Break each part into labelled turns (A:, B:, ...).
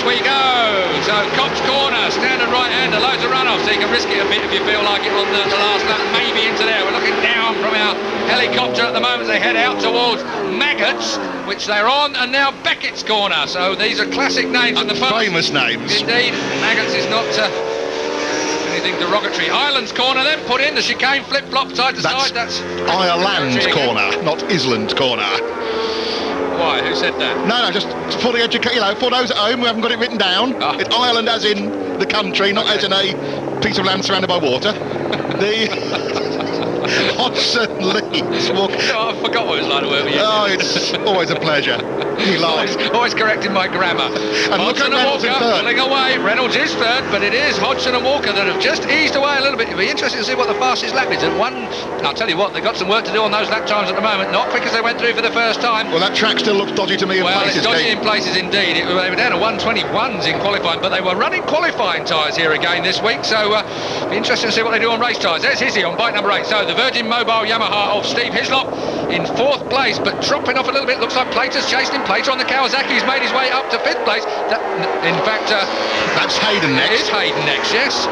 A: we go. So Copse corner, standard right-hander, loads of runoff, so you can risk it a bit if you feel like it on the last lap, maybe into there. We're looking down from our helicopter at the moment as they head out towards Maggots, which they're on, and now Beckett's corner. So these are classic names in the past.
B: Famous names.
A: Indeed, Maggots is not anything derogatory. Ireland's corner then put in, the chicane flip-flop side to side. That's
B: Ireland's corner, not Island's corner.
A: Why? Who said that?
B: No, just for the for those at home who haven't got it written down.
A: Oh.
B: It's Ireland as in the country, not as in a piece of land surrounded by water. The Hodgson leads.
A: I forgot what it was like to work with you.
B: Oh, it's always a pleasure. He lies.
A: Always correcting my grammar.
B: And
A: Hodgson and Walker pulling away. Reynolds is third, but it is Hodgson and Walker that have just eased away a little bit. It'll be interesting to see what the fastest lap is. And I'll tell you what, they've got some work to do on those lap times at the moment. Not quick as they went through for the first time.
B: Well, that track still looks dodgy to me in places.
A: Well, it's dodgy in places indeed. They were down to 121s in qualifying, but they were running qualifying tyres here again this week. So it'll be interesting to see what they do on race tyres. There's Hizzy on bike number 8. So the Virgin Mobile Yamaha of Steve Hislop in 4th place, but dropping off a little bit. Looks like Plater's chasing him. Plater on the Kawasaki. He's made his way up to 5th place. In fact,
B: that's Hayden next.
A: It is Hayden next, yes.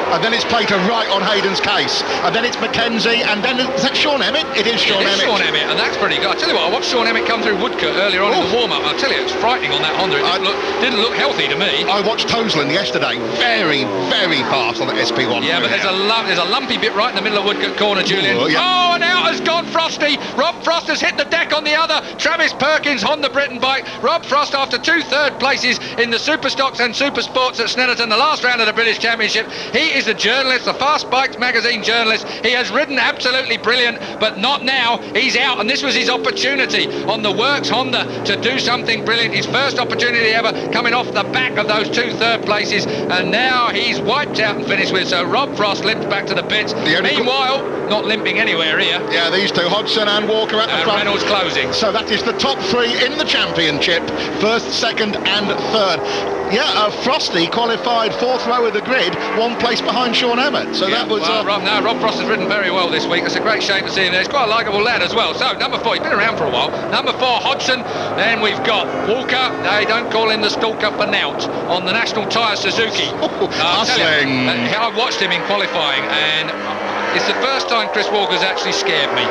B: And then it's Plater right on Hayden's case. And then it's Mackenzie, and then is that Sean Emmett? It is Sean Emmett.
A: Sean Emmett, and that's pretty good. I tell you what, I watched Sean Emmett come through Woodcote earlier on in the warm-up. I'll tell you, it's frightening on that Honda. It didn't look healthy to me.
B: I watched Tosland yesterday. Very, very fast on the SP1.
A: Yeah, but there's a lumpy bit right in the middle of Woodcote corner, Julian.
B: Oh, yeah.
A: Oh, and out has gone Frosty. Rob Frost has hit the deck on the other. Travis Perkins, Honda Britain bike. Rob Frost after 2 third places in the Super Stocks and Super Sports at Snetterton, the last round of the British Championship. He is a journalist, the Fast Bikes magazine journalist. He has ridden absolutely brilliant, but not now. He's out, and this was his opportunity on the Works Honda to do something brilliant. His first opportunity ever, coming off the back of those 2 third places, and now he's wiped out and finished with. So Rob Frost limps back to the pits. Meanwhile, not limping anywhere here.
B: Yeah, these two, Hodgson and Walker at the front.
A: Reynolds closing.
B: So that is the top 3 in the championship, 1st, 2nd and 3rd. Yeah, Frosty qualified 4th row of the grid, 1 place behind Sean Emmett. So that was...
A: Rob Frost has ridden very well this week. It's a great shame to see him there. He's quite a likeable lad as well. So, number 4, he's been around for a while. Number 4, Hodgson. Then we've got Walker. They don't call him the stalker for nout on the National Tyre Suzuki. I watched him in qualifying, and it's the first time Chris Walker's actually scared me.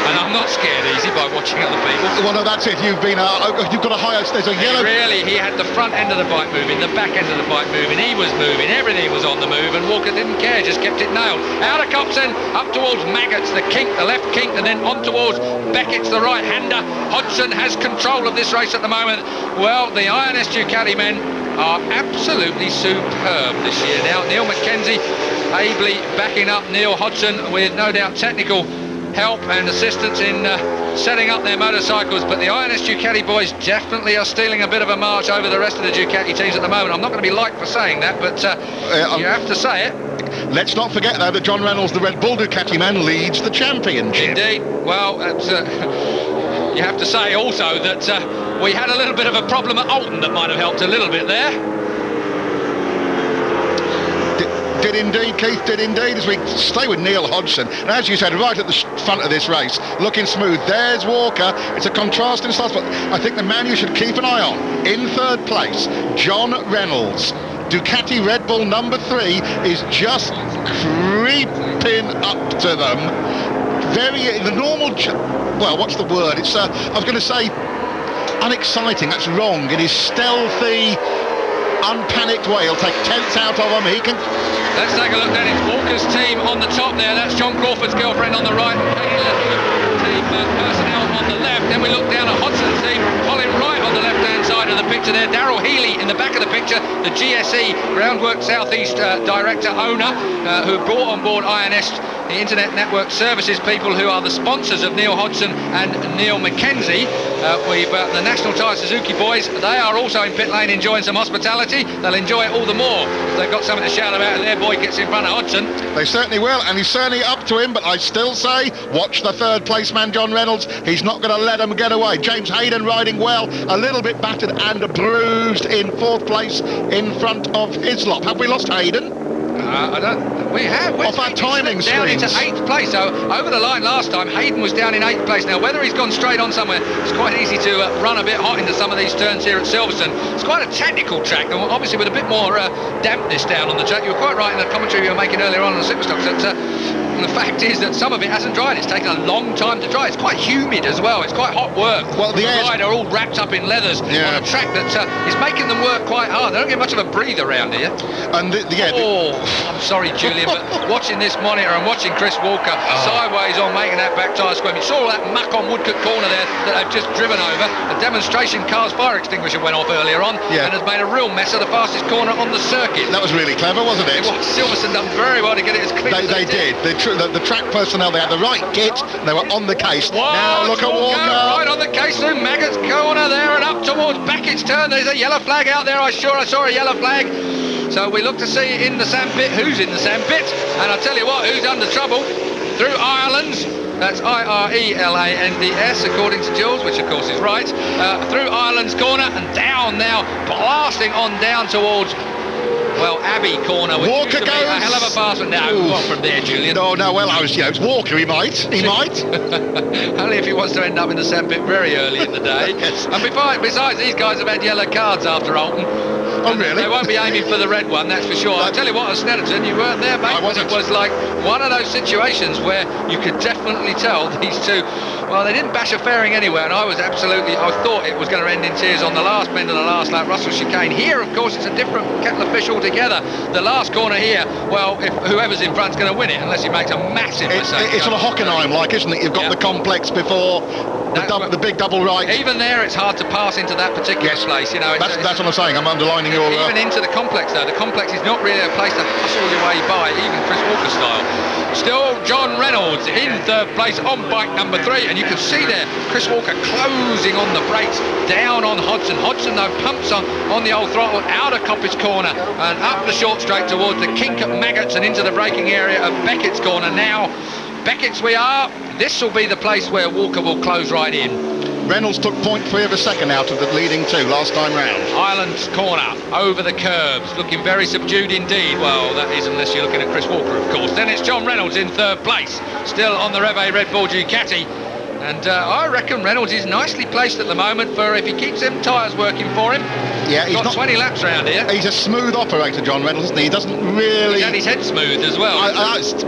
A: And I'm not scared easy by watching other people.
B: Well, no, that's it. You've got a higher... There's a yellow...
A: He had the front end of the bike moving, the back end of the bike moving. He was moving. Everything was on the move, and Walker didn't care, just kept it nailed. Out of Copsen, up towards Maggots, the left kink, and then on towards Beckett's, the right-hander. Hodgson has control of this race at the moment. Well, the INS Ducati men are absolutely superb this year now. Neil Mackenzie ably backing up Neil Hodgson with no doubt technical help and assistance in setting up their motorcycles, but the INS Ducati boys definitely are stealing a bit of a march over the rest of the Ducati teams at the moment. I'm not going to be liked for saying that, but you have to say it.
B: Let's not forget though that John Reynolds, the Red Bull Ducati man, leads the championship.
A: Indeed. Well, you have to say also that we had a little bit of a problem at Alton that might have helped a little bit there.
B: Did indeed, Keith, did indeed, as we stay with Neil Hodgson. And as you said, right at the front of this race, looking smooth. There's Walker. It's a contrasting start, but I think the man you should keep an eye on, in 3rd place, John Reynolds. Ducati Red Bull number 3 is just creeping up to them. The normal, well, what's the word? It's, I was going to say, unexciting. That's wrong. It is stealthy, unpanicked way. He'll take tenths out of them. He can...
A: Let's take a look then. It's Walker's team on the top there. That's John Crawford's girlfriend on the right. Team personnel on the left. Then we look down at Hodgson's team. Colin Wright on the left-hand side of the picture there. Darryl Healy in the back of the picture. The GSE, Groundwork Southeast director, owner, who brought on board INS, the Internet Network Services people who are the sponsors of Neil Hodgson and Neil Mackenzie. The National Tyre Suzuki boys, they are also in pit lane enjoying some hospitality. They'll enjoy it all the more. They've got something to shout about, and their boy gets in front of Hodgson.
B: They certainly will, and he's certainly up to him, but I still say, watch the 3rd place man, John Reynolds. He's not going to let him get away. James Hayden riding well, a little bit battered and bruised in 4th place in front of Hislop. Have we lost Hayden?
A: I don't... We have.
B: Off our timing
A: down
B: screens.
A: into 8th place. So over the line last time, Hayden was down in 8th place. Now, whether he's gone straight on somewhere, it's quite easy to run a bit hot into some of these turns here at Silverstone. It's quite a technical track, and obviously with a bit more dampness down on the track. You were quite right in the commentary you were making earlier on the Superstocks that the fact is that some of it hasn't dried. It's taken a long time to dry. It's quite humid as well. It's quite hot work.
B: Well, the
A: ride are all wrapped up in leathers on a track that is making them work quite hard. They don't get much of a breathe around here.
B: And
A: I'm sorry, Julian, but watching this monitor and watching Chris Walker sideways on making that back tyre squirm, you saw all that muck on Woodcote corner there that they've just driven over. A demonstration car's fire extinguisher went off earlier on and has made a real mess of the fastest corner on the circuit.
B: That was really clever, wasn't it?
A: Silverstone done very well to get it as clean as they did.
B: The track personnel, they had the right kit, and they were on the case. Now look at Walker.
A: Right on the case through Maggott's corner there and up towards Beckett's turn. There's a yellow flag out there. I saw a yellow flag. So we look to see in the sandpit who's in the sandpit. And I'll tell you what, who's under trouble. Through Ireland's, that's Irelands, according to Jules, which of course is right. Through Ireland's corner and down now, blasting on down towards Abbey corner, which
B: Walker
A: used to be a hell of a fast one. No, what from there, Julian?
B: No, well, it's Walker, he might.
A: Only if he wants to end up in the sandpit very early in the day.
B: Yes.
A: And besides, these guys have had yellow cards after Alton.
B: Oh, really?
A: They won't be aiming for the red one, that's for sure. I'll tell you what, at Snetterton, you weren't there, mate.
B: I wasn't.
A: It was like one of those situations where you could definitely tell these two, they didn't bash a fairing anywhere, and I thought it was going to end in tears on the last bend of the last lap, Russell chicane. Here, of course, it's a different kettle of fish altogether. The last corner here, if whoever's in front's going to win it, unless he makes a massive mistake.
B: It's sort of Hockenheim-like, isn't it? You've got the complex before, the big double right.
A: Even there, it's hard to pass into that particular place.
B: That's what I'm saying. I'm underlining your...
A: Even into the complex, though. The complex is not really a place to hustle your way by, even Chris Walker style. Still John Reynolds in third place on bike number 3, and you can see there Chris Walker closing on the brakes down on Hodgson. Hodgson, though, pumps on the old throttle out of Coppice corner and up the short straight towards the kink at Maggott's and into the braking area of Beckett's corner. Now, Beckett's we are. This will be the place where Walker will close right in.
B: Reynolds took 0.3 of a second out of the leading 2 last time round.
A: Ireland's corner, over the curbs, looking very subdued indeed. Well, that is unless you're looking at Chris Walker, of course. Then it's John Reynolds in third place, still on the Reve Red Bull Ducati. And I reckon Reynolds is nicely placed at the moment for if he keeps them tyres working for him.
B: Yeah,
A: he's got 20 laps round here.
B: He's a smooth operator, John Reynolds, isn't he? He doesn't really...
A: He's had his head smooth as well.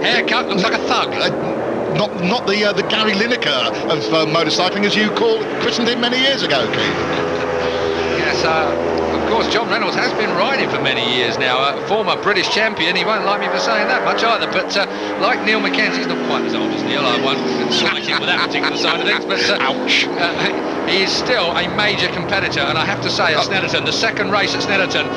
A: Haircut, looks like a thug.
B: Not the Gary Lineker of motorcycling, as you christened him many years ago, Keith.
A: Yes, of course, John Reynolds has been riding for many years now. Former British champion. He won't like me for saying that much either. But like Neil Mackenzie, he's not quite as old as Neil. I won't slight him with that particular side of things. But ouch. He is still a major competitor. And I have to say, at Snetterton, the second race at Snetterton,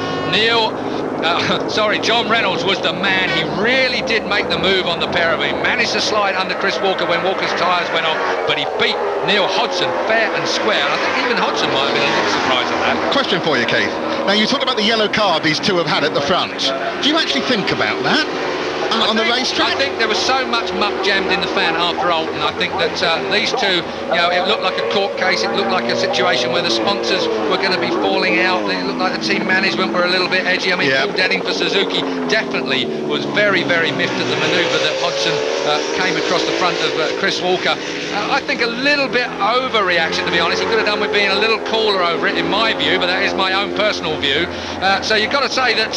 A: John Reynolds was the man. He really did make the move on the pair of them. He managed to slide under Chris Walker when Walker's tyres went off, but he beat Neil Hodgson fair and square. And I think even Hodgson might have been a little surprised at that.
B: Question for you, Keith. Now, you talk about the yellow card these two have had at the front. Do you actually think about that? On the racetrack?
A: I think there was so much muck jammed in the fan after Alton. I think that these two, it looked like a court case. It looked like a situation where the sponsors were going to be falling out. It looked like the team management were a little bit edgy. I mean, Paul Denning for Suzuki definitely was very, very miffed at the manoeuvre that Hodgson came across the front of Chris Walker. I think a little bit overreaction, to be honest. He could have done with being a little cooler over it, in my view, but that is my own personal view. So you've got to say that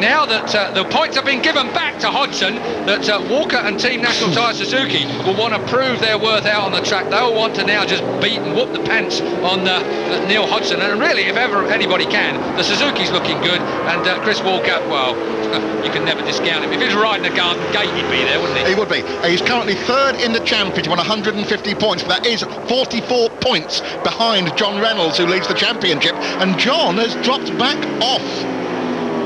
A: now that the points have been given back to Hodgson, that Walker and Team National Tyre Suzuki will want to prove their worth out on the track. They'll want to now just beat and whoop the pants on Neil Hodgson. And really, if ever anybody can, the Suzuki's looking good, and Chris Walker, you can never discount him. If he was riding a Garden Gate, he'd be there, wouldn't he?
B: He would be. He's currently third in the championship on 150 points. That is 44 points behind John Reynolds, who leads the championship. And John has dropped back off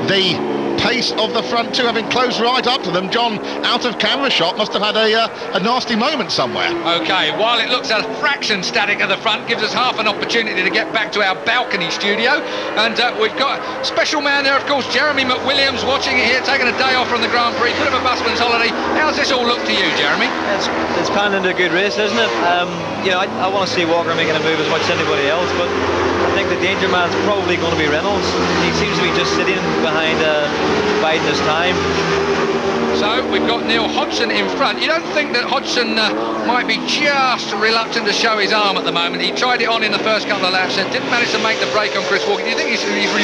B: the pace of the front two, having closed right up to them. John, out of camera shot, must have had a nasty moment somewhere.
A: Okay, while it looks a fraction static at the front, gives us half an opportunity to get back to our balcony studio. And we've got a special man there, of course, Jeremy McWilliams, watching it here, taking a day off from the Grand Prix, bit of a busman's holiday. How's this all look to you, Jeremy?
C: It's panned into a good race, isn't it? I want to see Walker making a move as much as anybody else, but I think the danger man's probably going to be Reynolds. He seems to be just sitting behind biding his time.
A: So we've got Neil Hodgson in front. You don't think that Hodgson might be just reluctant to show his arm at the moment. He tried it on in the first couple of laps and didn't manage to make the break on Chris Walker. Do you think he's reserved